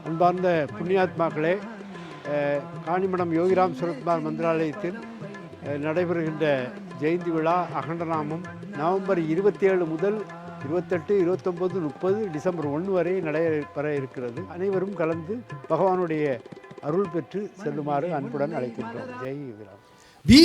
அன்பார்ந்த புண்ணியாத்மாக்களே, காணிமடம் யோகிராம் சுரத்குமார் மந்திராலயத்தில் நடைபெறுகின்ற ஜெயந்தி விழா அகண்டநாமம் நவம்பர் 27 முதல் 28, 29, 30 டிசம்பர் 1 வரை நடைபெற இருக்கிறது. அனைவரும் கலந்து பகவானுடைய அருள் பெற்று செல்லுமாறு அன்புடன் அழைக்கின்றோம். Jai Yogiram. We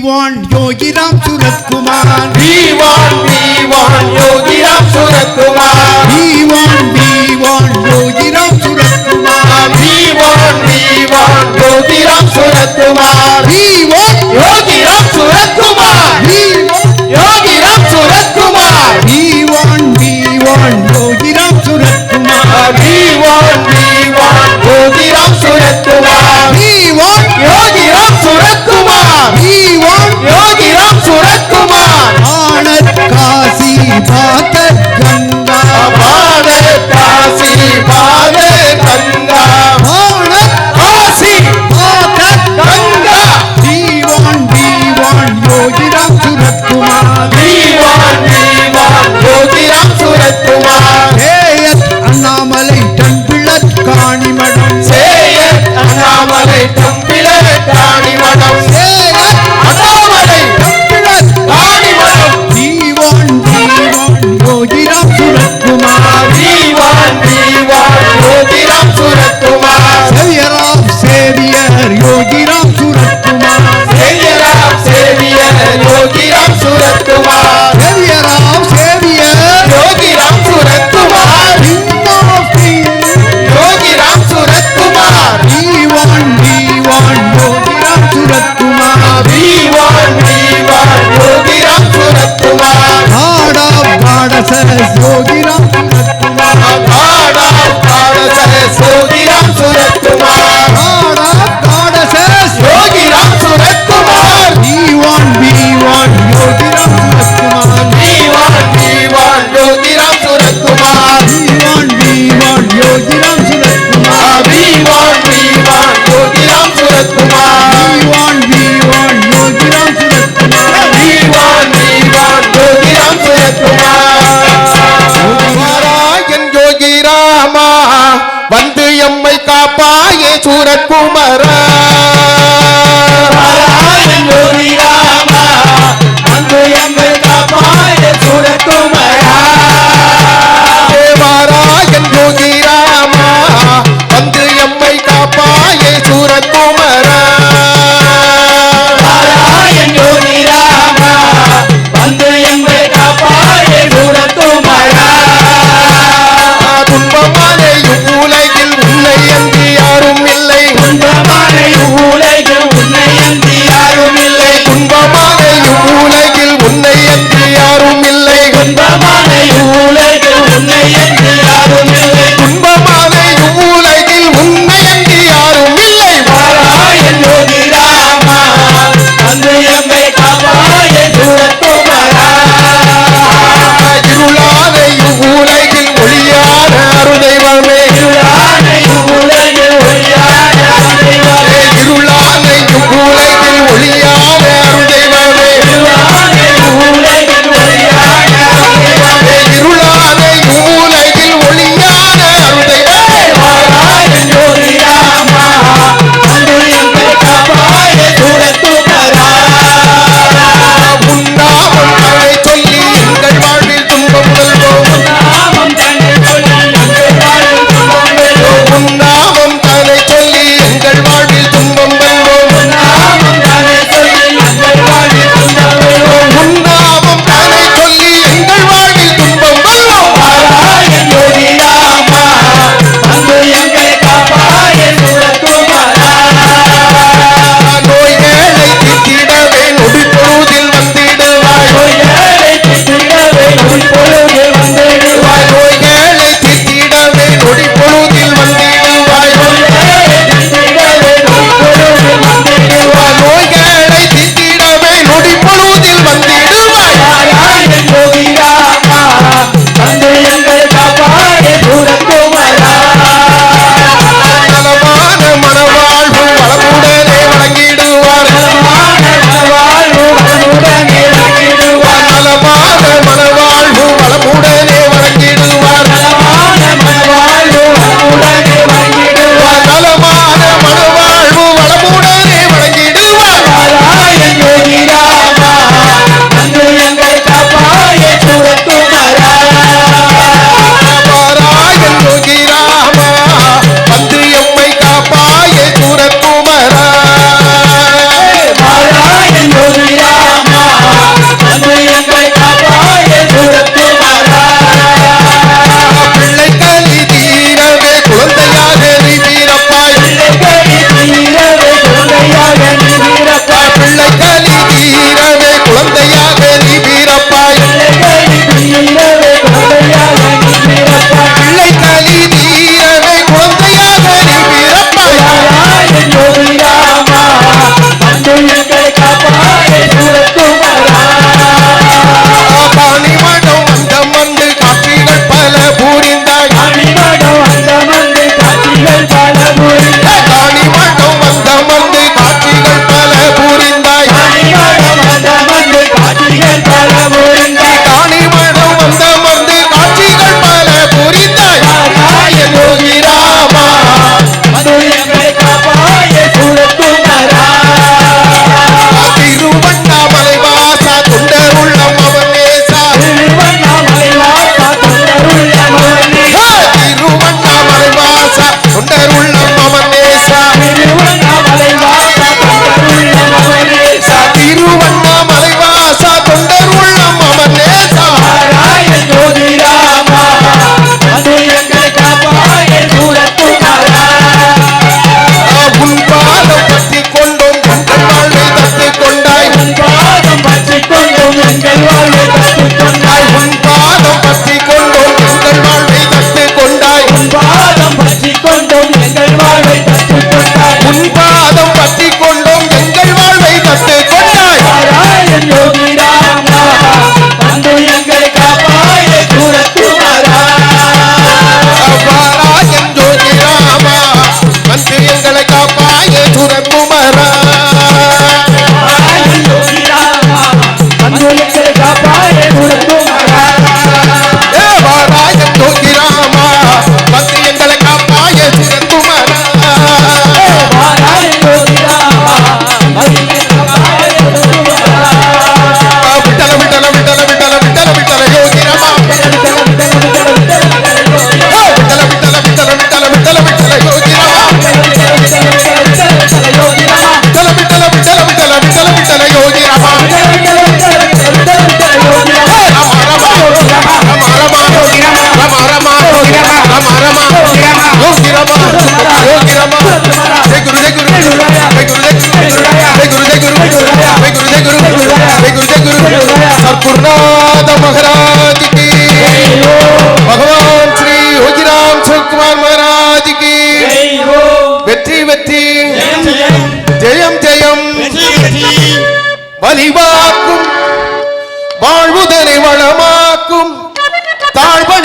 want Yogiram Suratkumar. We want Yogiram Suratkumar. We want Yogiram Suratkumar. We want Yogiram Suratkumar. We want Yogiram Suratkumar. Yogiram Suratkumar. We want Yogiram Suratkumar. We want Yogiram Suratkumar. We want Yogiram Suratkumar. We want Yogiram Suratkumar. Bharat Kasi Bhagat Ganga. Bharat Kasi Bhagat Ganga. Bharat Kasi Bhagat Ganga. We want Yogiram Suratkumar. We want Yogiram Suratkumar. Seyat Annamalai Tempilat Kanimadam. Seyat Annamalai Tempilat Kanimadam. Seyat Annamalai Tempilat Kanimadam. We want Yogiram Suratkumar. We want Yogiram Suratkumar. Savior of Savior Yogiram Suratkumar. Savior of Savior Yogiram Suratkumar. Savior of Savior Yogiram Suratkumar. King of Kings. Yogiram Suratkumar. We want Yogiram Suratkumar. We want Yogiram Suratkumar. God of goddesses Yogiram Suratkumar. God of goddesses Yogiram Suratkumar. God of goddesses Yogiram Suratkumar. We want Yogiram Suratkumar. We want Yogiram Suratkumar. We want Yogiram Suratkumar. We want Yogiram Suratkumar. We want Yogiram Suratkumar. We want Yogiram Suratkumar. என் யோகிராமா வந்து எம்மை காப்பா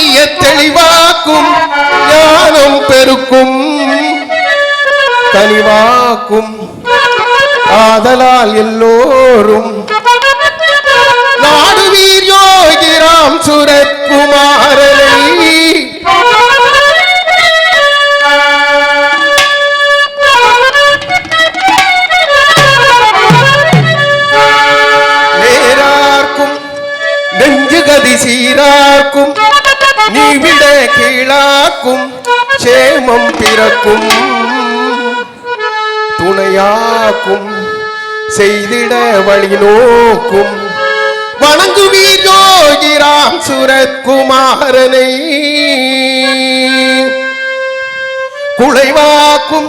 ஞானிய தெளிவாக்கும் ஞானம் பெருக்கும் கனிவாக்கும் ஆதலால் எல்லோரும் நாடுவீர் யோகிராம் சுரத்குமாரனை நேரார்க்கும் நெஞ்சுகதி சீராக்கும் நீ விட கீழாக்கும் சேமம் பிறக்கும் துணையாக்கும் செய்திட வழி நோக்கும் வணங்குவீர் யோகிராம் சுரத்குமாரனை குலைவாக்கும்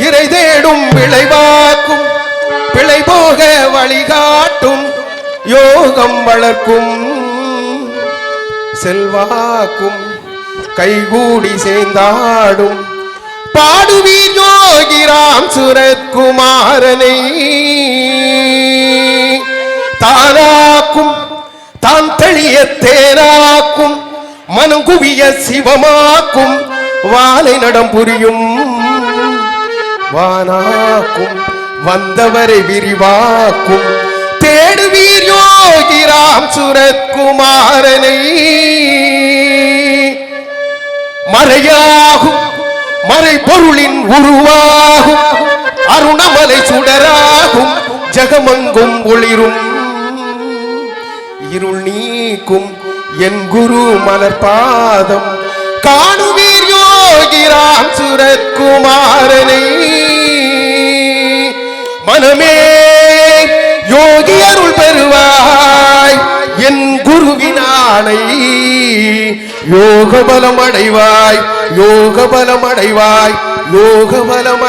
இறை தேடும் விளைவாக்கும் பிழை போக வழிகாட்டும் யோகம் வளர்க்கும் செல்வாக்கும் கைகூடி சேர்ந்தாடும் பாடுவீர் யோகிராம் சுரத்குமாரனை தானாக்கும் தான் தெளிய தேனாக்கும் மனம் குவிய சிவமாக்கும் வாலை நடம் புரியும் வானாக்கும் வந்தவரை விரிவாக்கும் தேடுவீர் யோகிராம் சுரத்குமாரனை மறையாகும் மறை பொருளின் உருவாகும் அருணமலை சுடராகும் ஜகமங்கும் ஒளிரும் இருள் நீக்கும் என் குரு மலர்பாதம் காணுவீர் யோகிராம் சுரத்குமாரனை மனமே யோகி அருள் பெறுவாய் என் குருவினானை யோக பலம் அடைவாய் யோக பலம் அடைவாய் யோக பலம்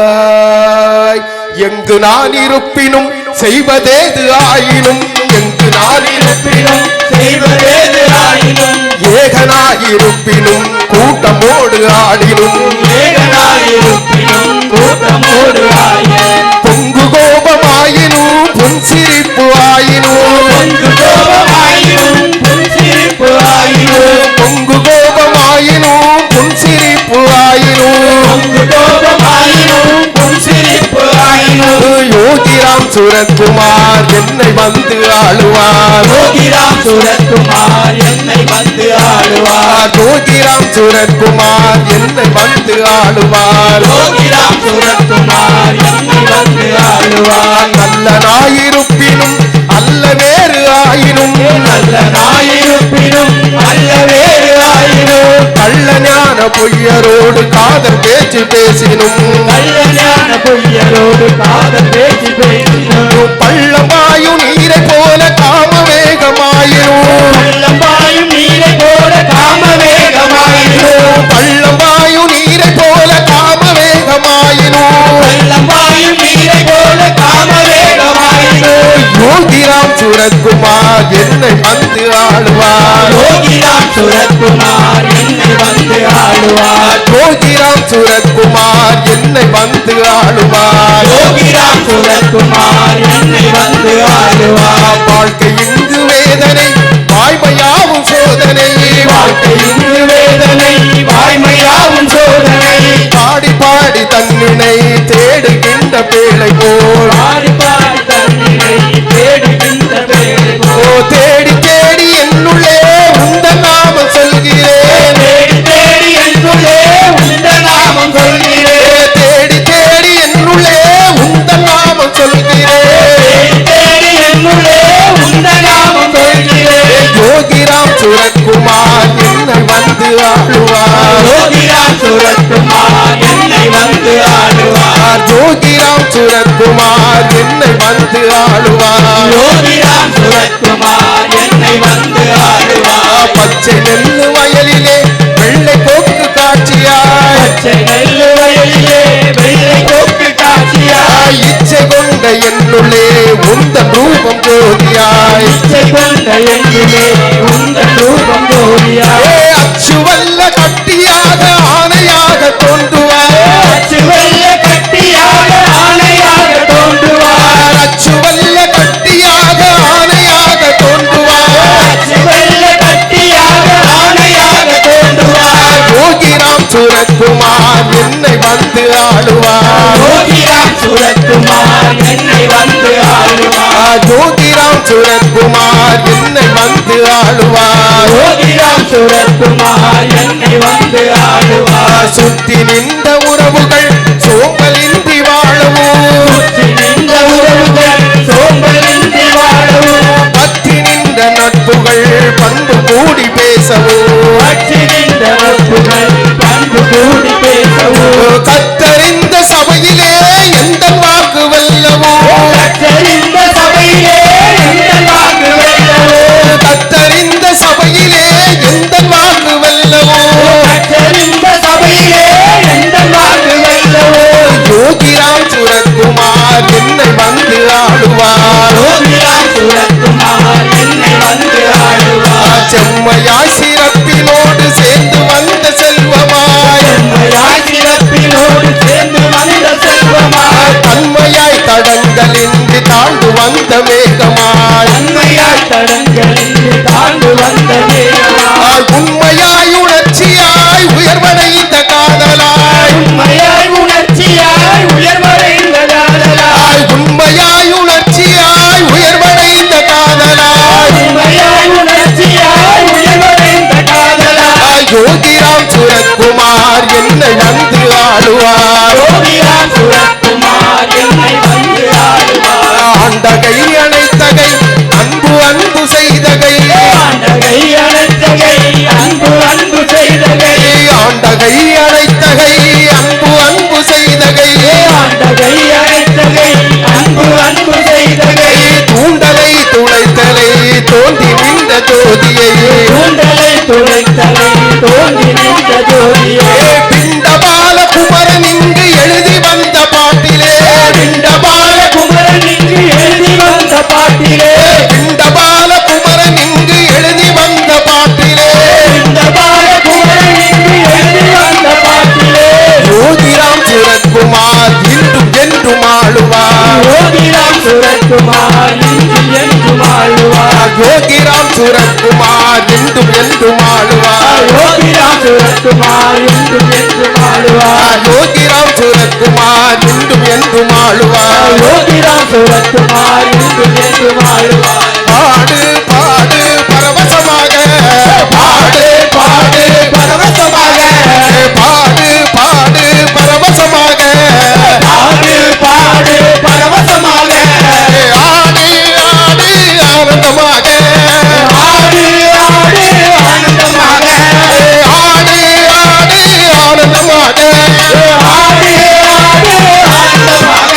அடைவாய் எங்கு நான் இருப்பினும் செய்வதேது ஆயினும் எங்கு நான் இருப்பினும் செய்வதேது ஆயினும் ஏகனாயிருப்பினும் கூட்டமோடு ஆடினும் ஏகனாயிருப்பினும் கூட்டமோடு ஆயினும் பொங்கு கோபமாயினும் புன்சிரிப்பு ஆயினும் பொங்கு கோபமாயினும் புன்சிரிப்பு ஆயினும் பொங்கு கோபமாயினும் புன்சிரிப்பு ஆயினும் பொங்கு கோபமாயினும் புன்சிரிப்பு ஆயினும் யோகிராம் சுரத்குமார் என்னை வந்து ஆளுவார் யோகிராம் சுரத்குமார் என்னை வந்து ஆளுவார் யோகிராம் சுரத்குமார் என்னை வந்து ஆளுவார் யோகிராம் சுரத்குமார் என்னை வந்து ஆளுவார் நல்ல நாயிருப்பினும் அல்ல வேறு ஆயினும் நல்ல நாயிருப்பினும் அல்ல வேறு ஆயினும் கள்ள ஞான பொய்யரோடு காதல் பேச்சு பேசினும் நல்ல ஞான பொய்யரோடு காதல் பேச்சு பேசினோம் பள்ளமாயும் நீரை போல காம வேகமாயினும் பள்ளம்பாயும் நீரை போல காம வேகமாயினோம் பள்ளமாயும் நீரை போல காம வேகமாயினும் பள்ளம்பாயும் நீரை போல காம வேகமாயினோம் யோகிராம் சுரத்குமார் என்னை வந்து ஆளுவார் யோகிராம் சுரத்குமார் என்னை வந்து ஆளுவார் யோகிராம் சுரத்குமார் என்னை வந்து ஆளுவார் யோகிராம் சுரத்குமார் என்னை வந்து ஆளுவார் வாழ்க்கை இங்கு வேதனை வாய்மையாவும் சோதனை வாழ்க்கை இங்கு வேதனை வாய்மையாவும் சோதனை பாடி பாடி தன்னினை தேடுகின்ற பேழை போல் பாடி பாடி தன்னிலை தேடுகின்ற பேரை ஓ தேடி தேடி என்னுள்ளே உந்த நாமம் சொல்கிறேன் தேடி தேடி என்னுள்ளே உந்த நாமம் சொல்கிறேன் தேடி தேடி என்னுள்ளே உந்த நாமம் சொல்கிறேன் தேடி தேடி என்னுள்ளே உந்த நாமம் சொல்கிறேன் யோகிராம் சுரத்குமார் என்னை வந்து ஆளுவார் யோகிராம் சுரத்குமார் என்னை வந்து ஆளுவார் யோகிராம் சுரத்குமார் என்னை வந்து ஆளுவார் யோகிராம் சுரத்குமார் என்னை வந்து ஆளுவார் பச்சை நெல்லு வயலிலே வெள்ளை போக்கு காட்சியாய் பச்சை நெல்லு வயலிலே வெள்ளை கொக்கு காட்சியாய் இச்சை கொண்ட என்னுள்ளே உந்தன் ரூபம் போதியாய் இச்சை கொண்ட என்னிலே உந்தன் ரூபம் கோரியாய் அச்சுவல்ல கட்டியாக ஆணையாக தோன்றுவார் அச்சுவல்ல கட்டியாக ஆணையாக தோன்றுவார் அச்சுவல்ல கட்டியாக ஆணையாக தோன்றுவார் அச்சுவல்ல கட்டியாக சுரக்குமார் என்னை வந்து ஆடுவார். சுத்தி நின்ற உறவுகள் சோம்பலின்றி வாழவும், சுற்றி நின்ற உறவுகள் சோம்பலின்றி வாழவும், பற்றி நின்ற நட்புகள் பண்பு கூடி பேசவும், பற்றி நின்ற நட்புகள் பண்பு கூடி பேசவும், கத்தறிந்த சபையிலே எந்த வாக்கு வெல்லவோ, கற்றறிந்த சபையிலே எங்கள் வாக்கு வெல்லவோ, கத்தறிந்த சபையிலே எந்த வாக்கு வெல்லவோ, கற்றறிந்த சபையிலே எங்கள் வாக்கு வெல்லவோ, யோகிராம் சுரக்குமார் என்னை வந்து ஆடுவார். யோகிராம் சுரக்குமார் என்னை வந்து ஆடுவார். செம்மையாய் சிறப்பினோடு சேர்ந்து வந்த செல்வமாய், செம்மையாய் சிறப்பினோடு சேர்ந்து வந்த செல்வமாய், தன்மையாய் தடங்களின்றி தாழ்ந்து வந்த மேகமாய், தன்மையாய் தடங்களின்றி தாழ்ந்து வந்த தேவனாய், உண்மையாய் உணர்ச்சியாய் உயர்வடைந்த காதலாய், உண்மையாய் உணர்ச்சியாய் உயர்வடைந்த காதலாய், உண்மையாய் உணர்ச்சியாய் உயர்வடைந்த காதலாய், உண்மையாய் உணர்ச்சியாய் உயர்வடைந்த காதலாய், யோகிராம் சுரக்குமார் என்னை வந்து ஆடுவார். யோகிராம் சுரக்குமார் என்னை வந்து ஆடுவார். ஆண்டகை அணைத்தகை அன்பு அன்பு செய்தகை, ஆண்டகை அணைத்தகை அன்பு அன்பு செய்தகை, ஆண்டகை அணைத்தகை அன்பு அன்பு செய்தகை, ஆண்டகை அணைத்தகை அன்பு அன்பு செய்தகை, தூண்டலை துளைத்தலை தோன்றி நின்ற ஜோதியை, தூண்டலை துளைத்தலை தோன்றி நின்ற ஜோதியே, பிண்டபால குமரன் இங்கு எழுதி வந்த பாட்டிலே, பிண்டபால குமரன் இங்கு எழுதி வந்த பாட்டிலே, பிண்டபால குமரன் இங்கு எழுதி வந்த பாட்டிலே, பிண்டபால குமரன் இங்கு எழுதி வந்த பாட்டிலே, யோகிராம் சுரக்குமார் இன்றும் என்றும் ஆளுவார். யோகிராம் சுரக்குமார் இன்றும் என்றும் ஆளுவார். யோகிராம் சுரக்குமார் இன்றும் என்றும் ஆளுவார். யோகிராம் சுரக்குமார் இன்றும் என்றும் ஆளுவார். யோகிராம் சுரக்குமார் இன்றும் என்றும் ஆளுவார். யோகிராம் சுரக்குமார் இன்றும் என்றும் ஆளுவார். பாடு பாடு பரவசமாக, பாடு பாடு பரவசமாக, பாடு பாடு பரவசமாக, பாடு பாடு பரவசமாக, ஆடு ஆடு ஆனந்தமாக, ஆடு ஆடு ஆனந்தமாக, ஆடு ஆடு ஆனந்தமாக, ஆடு ஆடு ஆனந்தமாக,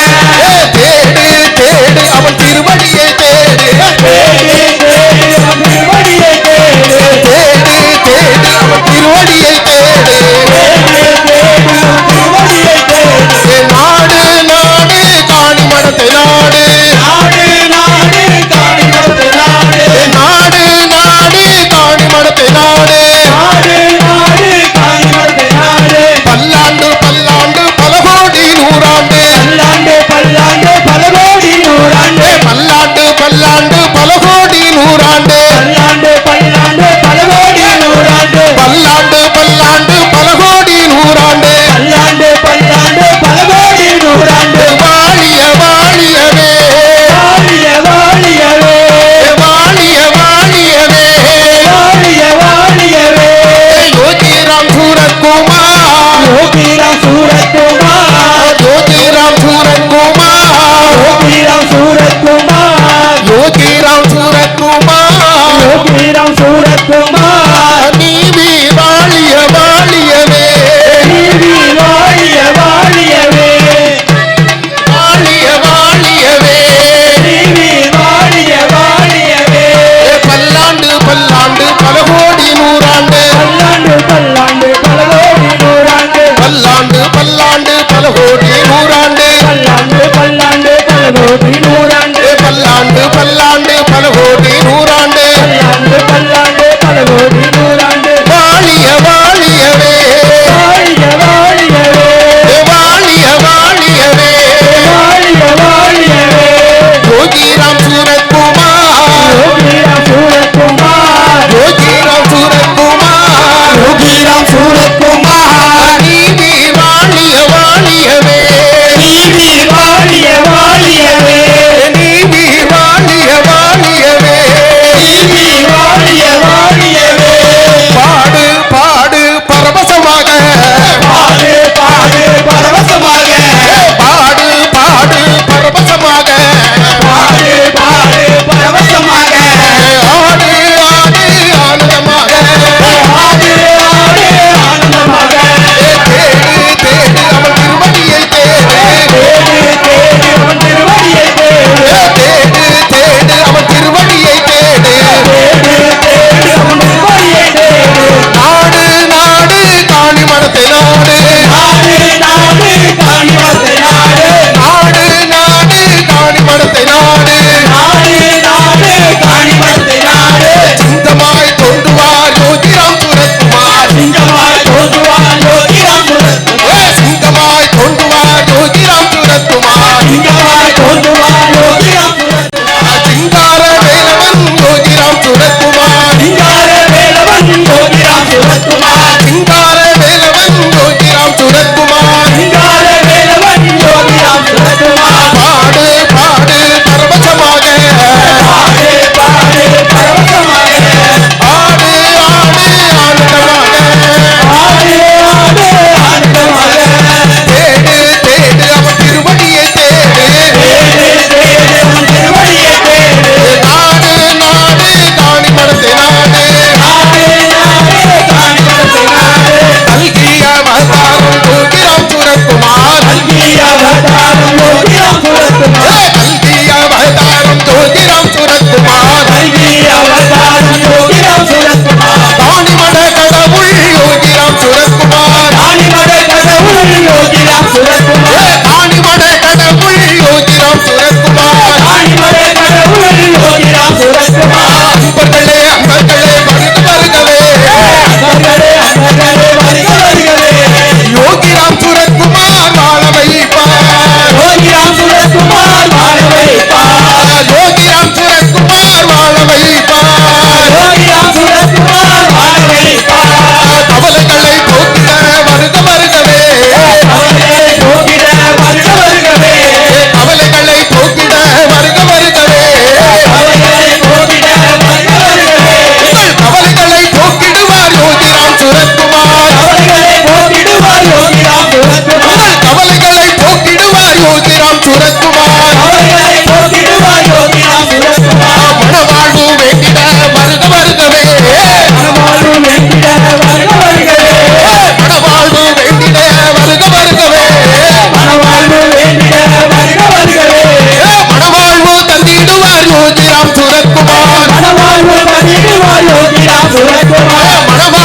தேடு தேடு அவன் திருவடியை தேடு, தேடு தேடு அவன் திருவடியை தேடு, தேடு தேடு அவன் திருவடியை தேடு, தேடு தேடு அவன் திருவடியை தேடு, நாடு நாடு காணி மடத்தை நாடு, நாடு நாடு காணிமரத்து நாடு, நாடு நாடு காணி மடத்தை நாடு, நாடு நாடு காணிமரத்து நாடு, பல்லாண்டு பல்லாண்டு பல கோடி நூறாண்டு, பல்லாண்டு பல்லாண்டு பல கோடி நூறாண்டு, பல்லாண்டு பல்லாண்டு பல கோடி நூறாண்டு, பல்லாண்டு பல்லாண்டு பல கோடி நூறாண்டு, பல்லாண்டு பல்லாண்டு பல கோடி நூறாண்டு, பல்லாண்டு பல்லாண்டு பல கோடி நூறாண்டு, வாழிய வாழியவே, வாழிய வாழியவே, வாழிய வாழியவே, வாழிய வாழியவே, யோகிராம் சூரக்குமார், யோகிராம் சூரக்குமார், யோகிராம் சூரக்குமார், யோகிராம் சூரக்குமார், யோகிராம் சூரக்குமார், யோகிராம் அன்பர்களே அன்பர்களே வருக வருகவே யோகிராம் சுரத்குமார் வாழ வைப்பார் யோகிராம் சுரத்குமார் வாழ வைப்பார் யோகிராம் சுரத்குமார் வாழ வைப்பார் யோகிராம் சுரத்குமார் வாழ வைப்பார் கவலைகளை போக்கிட வருக வருகவே அவர்களை போக்கிட வருக வருகவே கவலைகளை போக்கிட வருக வருகவே அவர்களை போக்கிட வருக வருகவே உங்கள் கவலைகளை போக்கிடுவார் யோகிராம் சுரத்குமார் அவர்களை போக்கிடுவார் யோகிராம் சுரத்குமார் உங்கள் கவலைகளை போக்கிடுவார் யோகிராம் சுரத்குமார் அவர்களை போக்கிடுவார் யோகிராம் சுரத்குமார் மனவாழ்வு வேண்டிட வருக வருகவே மனவாழ்வு வேண்டிட வருக வருகவே மனவாழ்வு வேண்டிட வருக வருகவே மனவாழ்வு வேண்டிட வருக வருகவே மனவாழ்வு தந்திடுவார் யோகிராம் சுரத்குமார் மனவாழ்வு தந்திடுவார் யோகிராம் சுரத்குமார் மனவாழ்வு